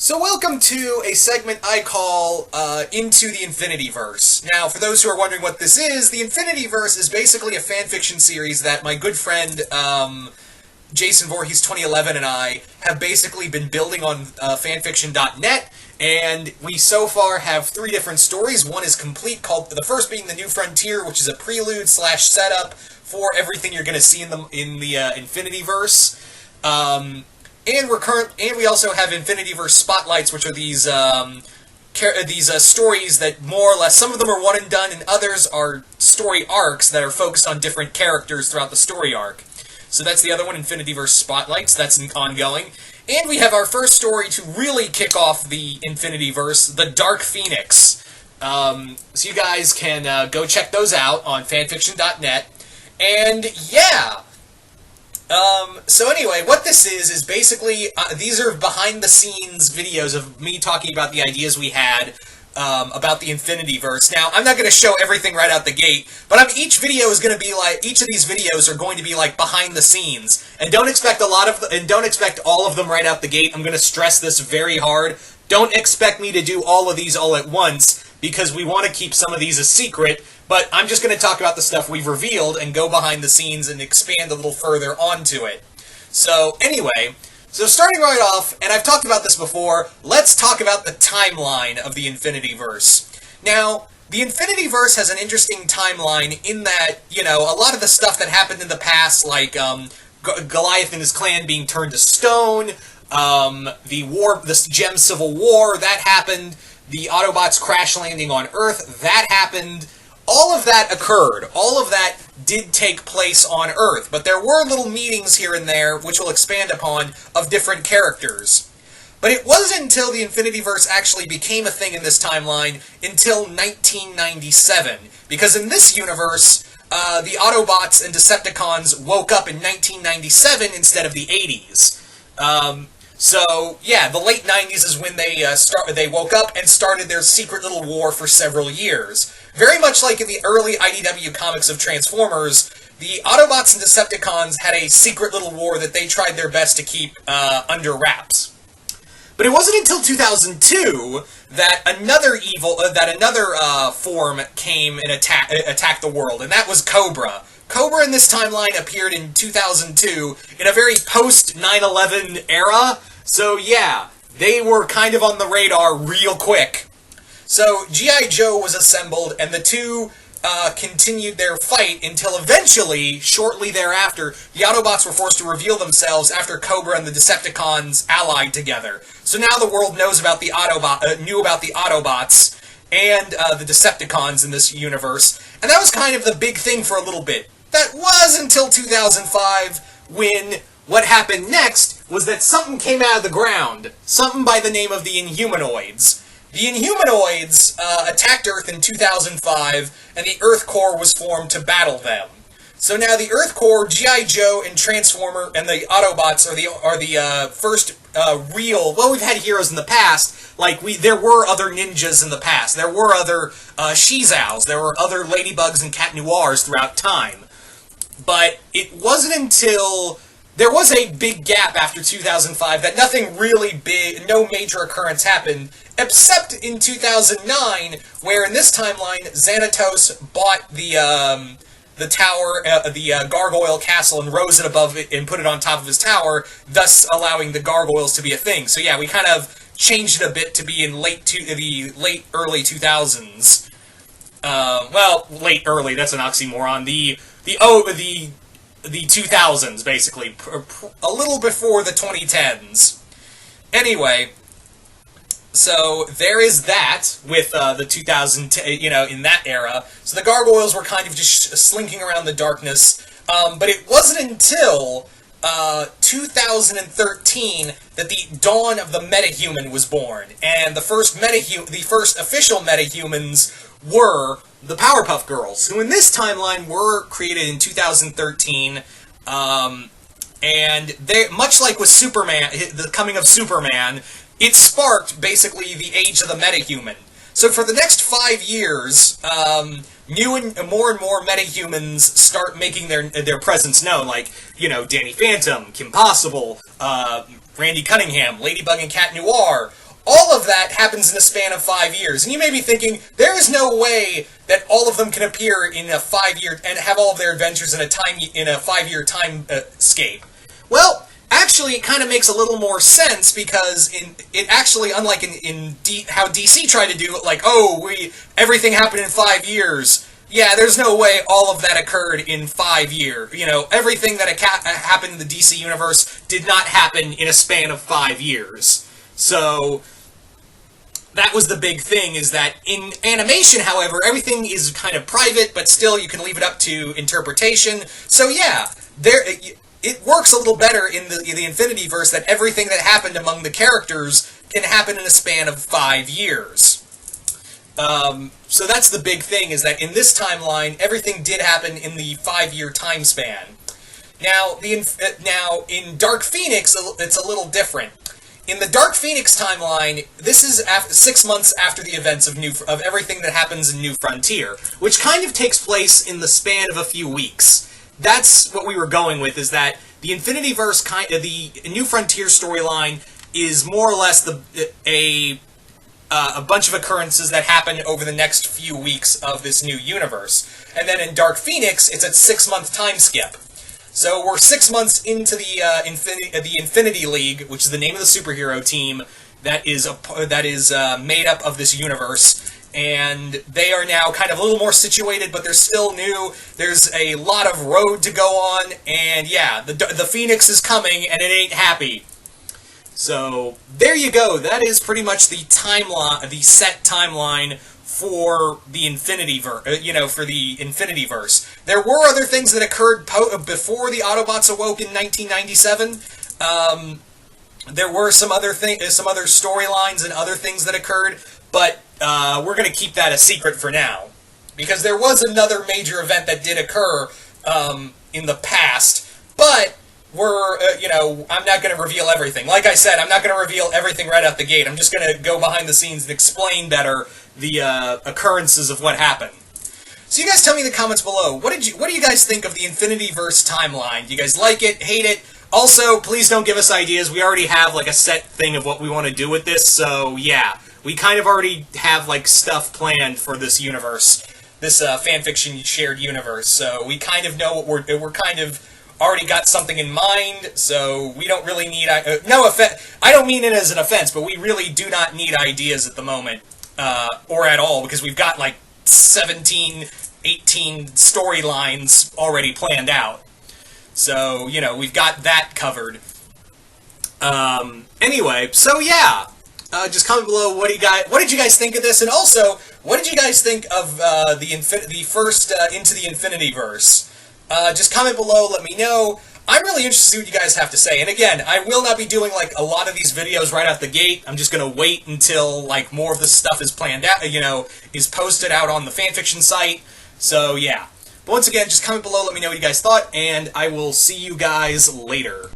So welcome to a segment I call Into the Infinityverse. Now, for those who are wondering what this is, the Infinityverse is basically a fanfiction series that my good friend Jason Voorhees 2011 and I have basically been building on fanfiction.net, and we so far have 3 different stories. One is complete, called the first being The New Frontier, which is a prelude / setup for everything you're going to see in the Infinityverse. And we also have Infinityverse Spotlights, which are these stories that more or less, some of them are one and done, and others are story arcs that are focused on different characters throughout the story arc. So that's the other one, Infinityverse Spotlights. That's ongoing. And we have our first story to really kick off the Infinityverse, The Dark Phoenix. So you guys can go check those out on fanfiction.net. And yeah. So anyway, what this is basically, these are behind-the-scenes videos of me talking about the ideas we had about the Infinityverse. Now, I'm not going to show everything right out the gate, but each of these videos are going to be like behind the scenes, and don't expect all of them right out the gate. I'm going to stress this very hard. Don't expect me to do all of these all at once, because we want to keep some of these a secret, but I'm just going to talk about the stuff we've revealed and go behind the scenes and expand a little further onto it. So, anyway, starting right off, and I've talked about this before, let's talk about the timeline of the Infinityverse. Now, the Infinityverse has an interesting timeline in that, a lot of the stuff that happened in the past, like Goliath and his clan being turned to stone, the Gem Civil War, that happened, the Autobots crash landing on Earth, that happened. All of that occurred. All of that did take place on Earth, but there were little meetings here and there, which we'll expand upon, of different characters. But it wasn't until the Infinityverse actually became a thing in this timeline until 1997, because in this universe, the Autobots and Decepticons woke up in 1997 instead of the 80s. So, yeah, the late 90s is when they woke up and started their secret little war for several years. Very much like in the early IDW comics of Transformers, the Autobots and Decepticons had a secret little war that they tried their best to keep under wraps. But it wasn't until 2002 that another form came and attacked the world, and that was Cobra. Cobra in this timeline appeared in 2002 in a very post-9/11 era, so yeah, they were kind of on the radar real quick. So G.I. Joe was assembled, and the two continued their fight until eventually, shortly thereafter, the Autobots were forced to reveal themselves after Cobra and the Decepticons allied together. So now the world knew about the Autobots and the Decepticons in this universe, and that was kind of the big thing for a little bit. That was until 2005, when what happened next was that something came out of the ground. Something by the name of the Inhumanoids. The Inhumanoids attacked Earth in 2005, and the Earth Corps was formed to battle them. So now the Earth Corps, G.I. Joe, and Transformer, and the Autobots are the first real... Well, we've had heroes in the past. There were other ninjas in the past. There were other Shizaos. There were other Ladybugs and Cat Noirs throughout time. But it wasn't until... There was a big gap after 2005 that nothing really big, no major occurrence happened, except in 2009, where in this timeline, Xanatos bought the tower, the Gargoyle Castle, and rose it above it and put it on top of his tower, thus allowing the gargoyles to be a thing. So yeah, we kind of changed it a bit to be in the late early 2000s. Late early, that's an oxymoron. The 2000s, basically, a little before the 2010s. Anyway, so there is that with the 2000, in that era. So the gargoyles were kind of just slinking around the darkness, but it wasn't until 2013 that the dawn of the metahuman was born, and the first official metahumans were the Powerpuff Girls, who in this timeline were created in 2013, and they, much like with Superman, the coming of Superman, it sparked basically the age of the metahuman. So for the next 5 years, more and more metahumans start making their presence known, like, Danny Phantom, Kim Possible, Randy Cunningham, Ladybug and Cat Noir. all of that happens in a span of 5 years. And you may be thinking, there is no way that all of them can appear in a 5-year and have all of their adventures in a 5-year time scape. Well, actually, it kind of makes a little more sense because it actually, unlike how DC tried to do it, like, everything happened in 5 years. Yeah, there's no way all of that occurred in 5 years. You know, everything that happened in the DC universe did not happen in a span of 5 years. So that was the big thing, is that in animation, however, everything is kind of private, but still you can leave it up to interpretation. So yeah, it works a little better in the Infinityverse that everything that happened among the characters can happen in a span of 5 years. So that's the big thing, is that in this timeline, everything did happen in the 5-year time span. Now, in Dark Phoenix, it's a little different. In the Dark Phoenix timeline, this is 6 months after the events of everything that happens in New Frontier, which kind of takes place in the span of a few weeks. That's what we were going with, is that the Infinityverse, the New Frontier storyline, is more or less a bunch of occurrences that happen over the next few weeks of this new universe. And then in Dark Phoenix, it's a 6-month time skip. So we're 6 months into the Infinity League, which is the name of the superhero team that is made up of this universe. And they are now kind of a little more situated, but they're still new. There's a lot of road to go on, and yeah, the Phoenix is coming, and it ain't happy. So there you go. That is pretty much the timeline, the set timeline for the for the Infinityverse. There were other things that occurred before the Autobots awoke in 1997. There were some other storylines and other things that occurred, but we're going to keep that a secret for now, because there was another major event that did occur in the past, but I'm not going to reveal everything. Like I said, I'm not going to reveal everything right out the gate. I'm just going to go behind the scenes and explain better the occurrences of what happened. So you guys tell me in the comments below, what do you guys think of the Infinityverse timeline? Do you guys like it, hate it? Also, please don't give us ideas. We already have like a set thing of what we want to do with this, so yeah. We kind of already have like stuff planned for this universe, this fanfiction shared universe, so we kind of know what we're kind of already got something in mind, so we don't really need... no offense, I don't mean it as an offense, but we really do not need ideas at the moment, or at all, because we've got like 17, 18 storylines already planned out. So, we've got that covered. Anyway, so yeah, just comment below what did you guys think of this, and also, what did you guys think of the first Into the Infinityverse? Just comment below, let me know. I'm really interested in what you guys have to say. And again, I will not be doing like a lot of these videos right out the gate. I'm just going to wait until like more of this stuff is planned out, is posted out on the fanfiction site. So yeah. But once again, just comment below, let me know what you guys thought, and I will see you guys later.